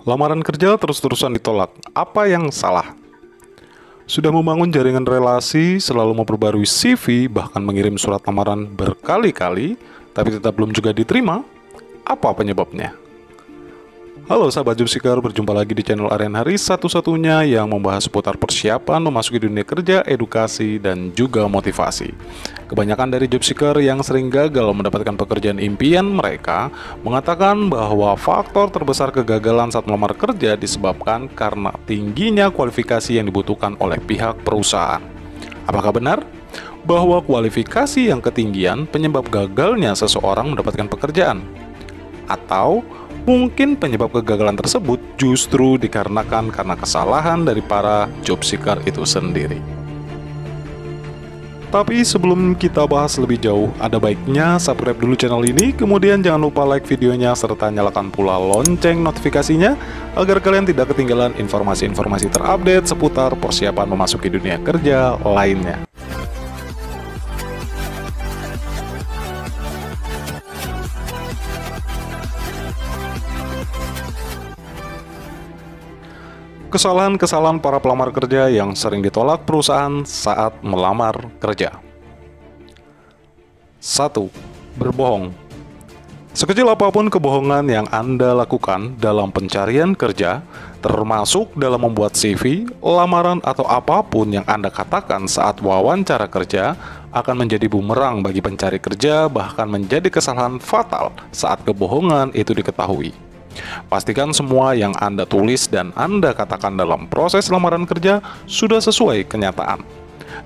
Lamaran kerja terus-terusan ditolak. Apa yang salah? Sudah membangun jaringan relasi, selalu memperbarui CV, bahkan mengirim surat lamaran berkali-kali, tapi tetap belum juga diterima? Apa penyebabnya? Halo sahabat job seeker, berjumpa lagi di channel Aryan Haris, satu-satunya yang membahas seputar persiapan memasuki dunia kerja, edukasi, dan juga motivasi. Kebanyakan dari job seeker yang sering gagal mendapatkan pekerjaan impian mereka mengatakan bahwa faktor terbesar kegagalan saat melamar kerja disebabkan karena tingginya kualifikasi yang dibutuhkan oleh pihak perusahaan. Apakah benar bahwa kualifikasi yang ketinggian penyebab gagalnya seseorang mendapatkan pekerjaan? Atau mungkin penyebab kegagalan tersebut justru dikarenakan karena kesalahan dari para job seeker itu sendiri. Tapi sebelum kita bahas lebih jauh, ada baiknya subscribe dulu channel ini, kemudian jangan lupa like videonya serta nyalakan pula lonceng notifikasinya agar kalian tidak ketinggalan informasi-informasi terupdate seputar persiapan memasuki dunia kerja lainnya. Kesalahan-kesalahan para pelamar kerja yang sering ditolak perusahaan saat melamar kerja. 1. Berbohong. Sekecil apapun kebohongan yang Anda lakukan dalam pencarian kerja, termasuk dalam membuat CV, lamaran, atau apapun yang Anda katakan saat wawancara kerja, akan menjadi bumerang bagi pencari kerja, bahkan menjadi kesalahan fatal saat kebohongan itu diketahui. Pastikan semua yang Anda tulis dan Anda katakan dalam proses lamaran kerja sudah sesuai kenyataan.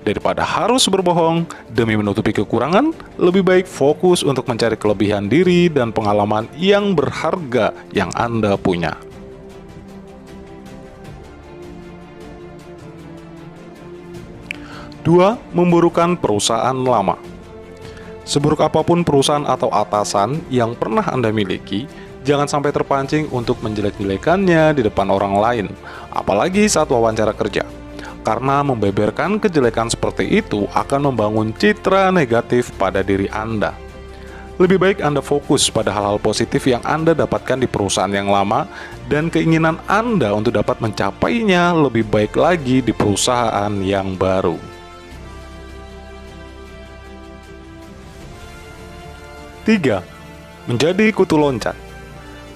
Daripada harus berbohong demi menutupi kekurangan, lebih baik fokus untuk mencari kelebihan diri dan pengalaman yang berharga yang Anda punya. 2. Memburukan perusahaan lama. Seburuk apapun perusahaan atau atasan yang pernah Anda miliki, jangan sampai terpancing untuk menjelek-jelekannya di depan orang lain, apalagi saat wawancara kerja. Karena membeberkan kejelekan seperti itu akan membangun citra negatif pada diri Anda. Lebih baik Anda fokus pada hal-hal positif yang Anda dapatkan di perusahaan yang lama dan keinginan Anda untuk dapat mencapainya lebih baik lagi di perusahaan yang baru. 3. Menjadi kutu loncat.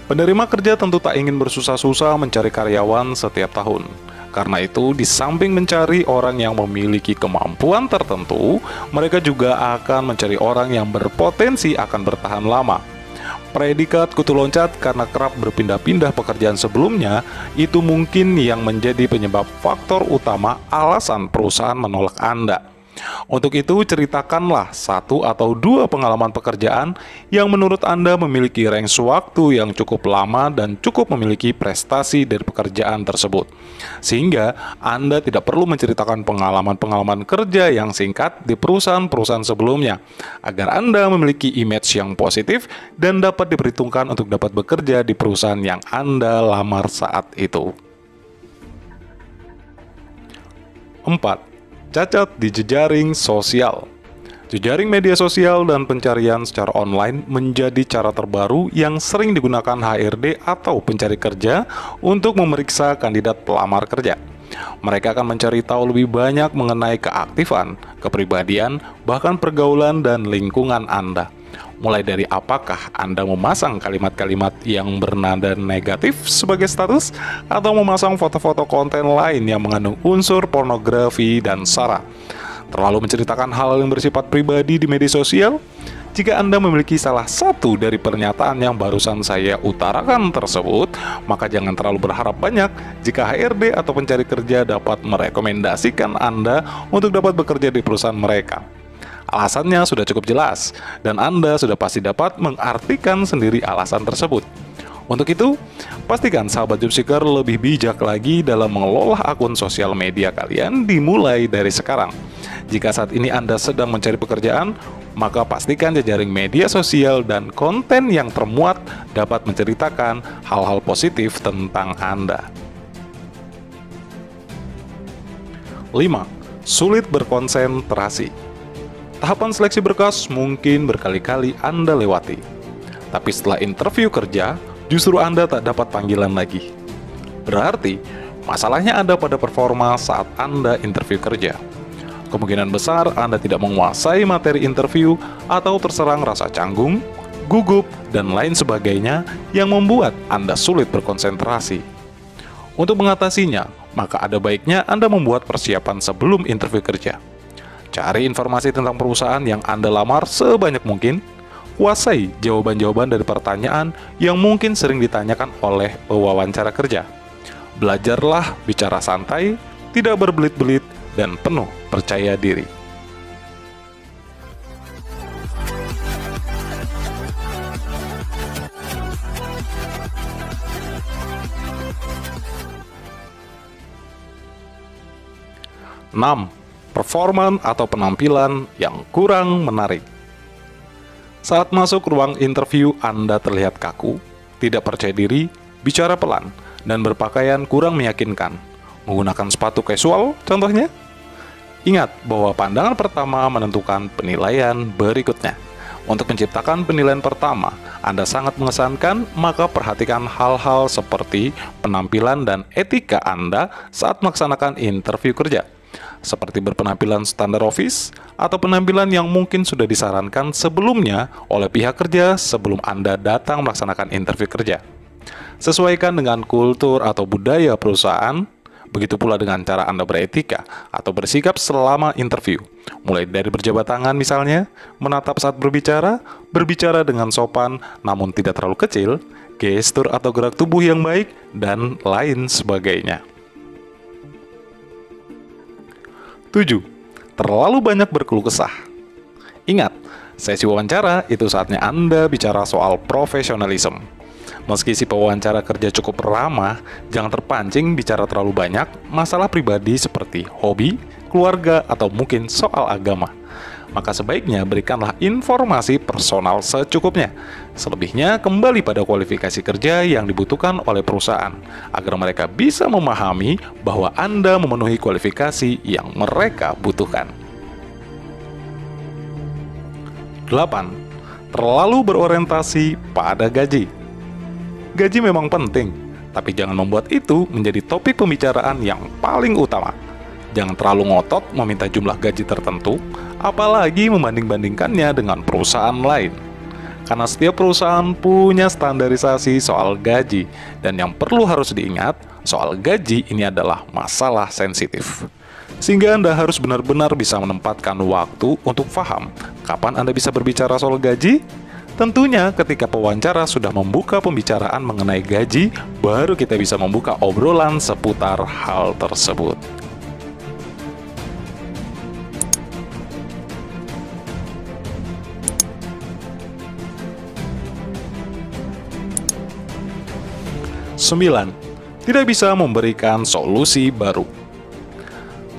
Penerima kerja tentu tak ingin bersusah-susah mencari karyawan setiap tahun. Karena itu, di samping mencari orang yang memiliki kemampuan tertentu, mereka juga akan mencari orang yang berpotensi akan bertahan lama. Predikat kutu loncat karena kerap berpindah-pindah pekerjaan sebelumnya, itu mungkin yang menjadi penyebab faktor utama alasan perusahaan menolak Anda. Untuk itu, ceritakanlah 1 atau 2 pengalaman pekerjaan yang menurut Anda memiliki range waktu yang cukup lama dan cukup memiliki prestasi dari pekerjaan tersebut. Sehingga Anda tidak perlu menceritakan pengalaman-pengalaman kerja yang singkat di perusahaan-perusahaan sebelumnya, agar Anda memiliki image yang positif dan dapat diperhitungkan untuk dapat bekerja di perusahaan yang Anda lamar saat itu. 4. Cacat di jejaring sosial. Jejaring media sosial dan pencarian secara online menjadi cara terbaru yang sering digunakan HRD atau pencari kerja untuk memeriksa kandidat pelamar kerja. Mereka akan mencari tahu lebih banyak mengenai keaktifan, kepribadian, bahkan pergaulan dan lingkungan Anda. Mulai dari apakah Anda memasang kalimat-kalimat yang bernada negatif sebagai status, atau memasang foto-foto konten lain yang mengandung unsur pornografi dan sara. Terlalu menceritakan hal yang bersifat pribadi di media sosial? Jika Anda memiliki salah satu dari pernyataan yang barusan saya utarakan tersebut, maka jangan terlalu berharap banyak jika HRD atau pencari kerja dapat merekomendasikan Anda untuk dapat bekerja di perusahaan mereka. Alasannya sudah cukup jelas, dan Anda sudah pasti dapat mengartikan sendiri alasan tersebut. Untuk itu, pastikan sahabat job seeker lebih bijak lagi dalam mengelola akun sosial media kalian dimulai dari sekarang. Jika saat ini Anda sedang mencari pekerjaan, maka pastikan jejaring media sosial dan konten yang termuat dapat menceritakan hal-hal positif tentang Anda. 5. Sulit berkonsentrasi. Tahapan seleksi berkas mungkin berkali-kali Anda lewati. Tapi setelah interview kerja, justru Anda tak dapat panggilan lagi. Berarti, masalahnya ada pada performa saat Anda interview kerja. Kemungkinan besar Anda tidak menguasai materi interview atau terserang rasa canggung, gugup, dan lain sebagainya yang membuat Anda sulit berkonsentrasi. Untuk mengatasinya, maka ada baiknya Anda membuat persiapan sebelum interview kerja. Cari informasi tentang perusahaan yang Anda lamar sebanyak mungkin. Kuasai jawaban-jawaban dari pertanyaan yang mungkin sering ditanyakan oleh pewawancara kerja. Belajarlah bicara santai, tidak berbelit-belit, dan penuh percaya diri. Enam, performan atau penampilan yang kurang menarik. Saat masuk ruang interview, Anda terlihat kaku, tidak percaya diri, bicara pelan, dan berpakaian kurang meyakinkan. Menggunakan sepatu casual, contohnya. Ingat bahwa pandangan pertama menentukan penilaian berikutnya. Untuk menciptakan penilaian pertama, Anda sangat mengesankan, maka perhatikan hal-hal seperti penampilan dan etika Anda saat melaksanakan interview kerja. Seperti berpenampilan standar office atau penampilan yang mungkin sudah disarankan sebelumnya oleh pihak kerja sebelum Anda datang melaksanakan interview kerja. Sesuaikan dengan kultur atau budaya perusahaan, begitu pula dengan cara Anda beretika atau bersikap selama interview. Mulai dari berjabat tangan misalnya, menatap saat berbicara, berbicara dengan sopan namun tidak terlalu kecil, gestur atau gerak tubuh yang baik, dan lain sebagainya. 7. Terlalu banyak berkeluh kesah. Ingat, sesi wawancara itu saatnya Anda bicara soal profesionalisme. Meski si pewawancara kerja cukup ramah, jangan terpancing bicara terlalu banyak masalah pribadi seperti hobi, keluarga, atau mungkin soal agama. Maka sebaiknya berikanlah informasi personal secukupnya. Selebihnya kembali pada kualifikasi kerja yang dibutuhkan oleh perusahaan, agar mereka bisa memahami bahwa Anda memenuhi kualifikasi yang mereka butuhkan. 8. Terlalu berorientasi pada gaji. Gaji memang penting, tapi jangan membuat itu menjadi topik pembicaraan yang paling utama. Jangan terlalu ngotot meminta jumlah gaji tertentu, apalagi membanding-bandingkannya dengan perusahaan lain. Karena setiap perusahaan punya standarisasi soal gaji, dan yang perlu harus diingat, soal gaji ini adalah masalah sensitif. Sehingga Anda harus benar-benar bisa menempatkan waktu untuk paham kapan Anda bisa berbicara soal gaji. Tentunya ketika pewawancara sudah membuka pembicaraan mengenai gaji, baru kita bisa membuka obrolan seputar hal tersebut. 9. Tidak bisa memberikan solusi baru.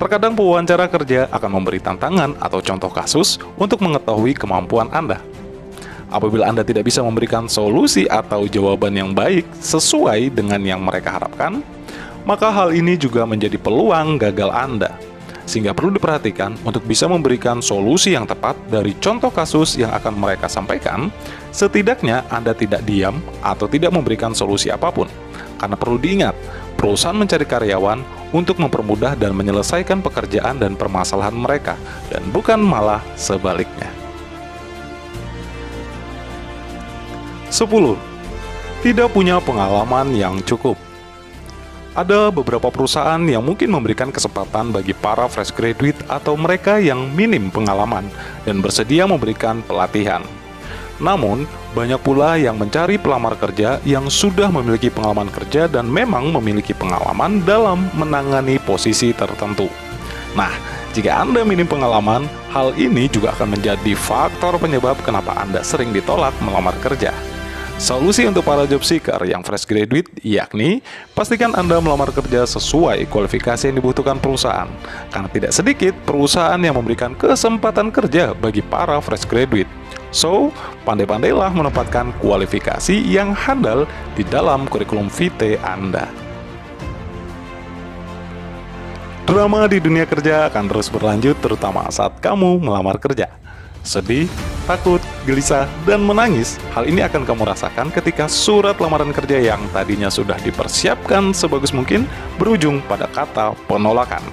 Terkadang pewawancara kerja akan memberi tantangan atau contoh kasus untuk mengetahui kemampuan Anda. Apabila Anda tidak bisa memberikan solusi atau jawaban yang baik sesuai dengan yang mereka harapkan, maka hal ini juga menjadi peluang gagal Anda. Sehingga perlu diperhatikan untuk bisa memberikan solusi yang tepat dari contoh kasus yang akan mereka sampaikan. Setidaknya Anda tidak diam atau tidak memberikan solusi apapun. Karena perlu diingat, perusahaan mencari karyawan untuk mempermudah dan menyelesaikan pekerjaan dan permasalahan mereka, dan bukan malah sebaliknya. 10. Tidak punya pengalaman yang cukup. Ada beberapa perusahaan yang mungkin memberikan kesempatan bagi para fresh graduate atau mereka yang minim pengalaman dan bersedia memberikan pelatihan. Namun, banyak pula yang mencari pelamar kerja yang sudah memiliki pengalaman kerja dan memang memiliki pengalaman dalam menangani posisi tertentu. Nah, jika Anda minim pengalaman, hal ini juga akan menjadi faktor penyebab kenapa Anda sering ditolak melamar kerja. Solusi untuk para job seeker yang fresh graduate yakni pastikan Anda melamar kerja sesuai kualifikasi yang dibutuhkan perusahaan, karena tidak sedikit perusahaan yang memberikan kesempatan kerja bagi para fresh graduate. So, pandai-pandailah menempatkan kualifikasi yang handal di dalam kurikulum vitae Anda. Drama di dunia kerja akan terus berlanjut, terutama saat kamu melamar kerja. sedih, takut, gelisah, dan menangis. Hal ini akan kamu rasakan ketika surat lamaran kerja yang tadinya sudah dipersiapkan sebagus mungkin berujung pada kata penolakan.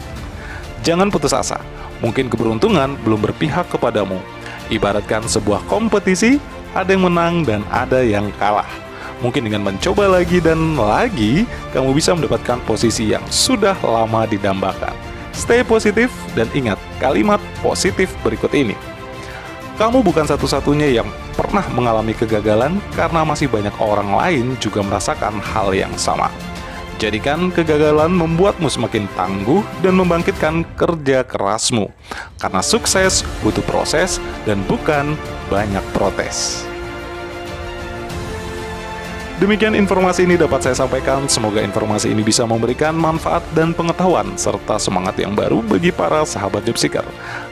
Jangan putus asa, mungkin keberuntungan belum berpihak kepadamu. Ibaratkan sebuah kompetisi, ada yang menang dan ada yang kalah. Mungkin dengan mencoba lagi dan lagi, kamu bisa mendapatkan posisi yang sudah lama didambakan. Stay positif dan ingat kalimat positif berikut ini. Kamu bukan satu-satunya yang pernah mengalami kegagalan karena masih banyak orang lain juga merasakan hal yang sama. Jadikan kegagalan membuatmu semakin tangguh dan membangkitkan kerja kerasmu. Karena sukses butuh proses dan bukan banyak protes. Demikian informasi ini dapat saya sampaikan. Semoga informasi ini bisa memberikan manfaat dan pengetahuan serta semangat yang baru bagi para sahabat job seeker.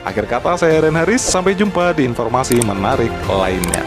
Akhir kata, saya Ren Haris. Sampai jumpa di informasi menarik lainnya.